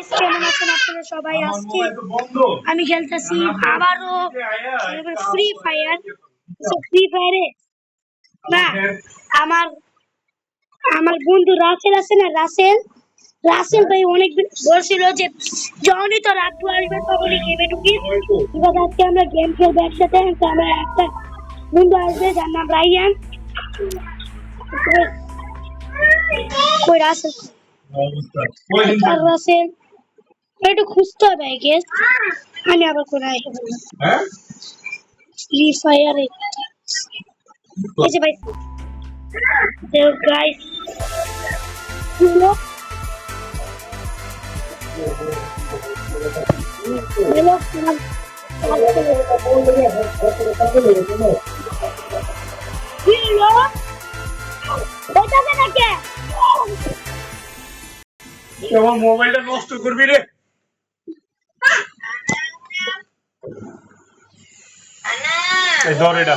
Guys, কেমন আছেন আপনারা সবাই? আজকে আমি খেলতেছি আবারও ফ্রি ফায়ার। ফ্রি ফায়ারে না, আমার আমার বন্ধু রাসেল আছে না, রাসেল রাসেল ভাই অনেক বলছিল যে যখনই তো রাখবো আসবে তখনই গেমে ঢুকি। এবার আজকে আমরা গেম খেলবো একসাথে। তো আমরা একটা বন্ধু আসবে যার নাম রাইয়ান। কই রাসেল? রাসেল একটু খুঁজতে হবে আই গেস। আমি আবার কোথায় এসে বললাম ফ্রি ফায়ার এই যে ভাই। তো গাইস, হ্যালো হ্যালো, আমার মোবাইলটা নষ্ট করবি রে। ধর এটা।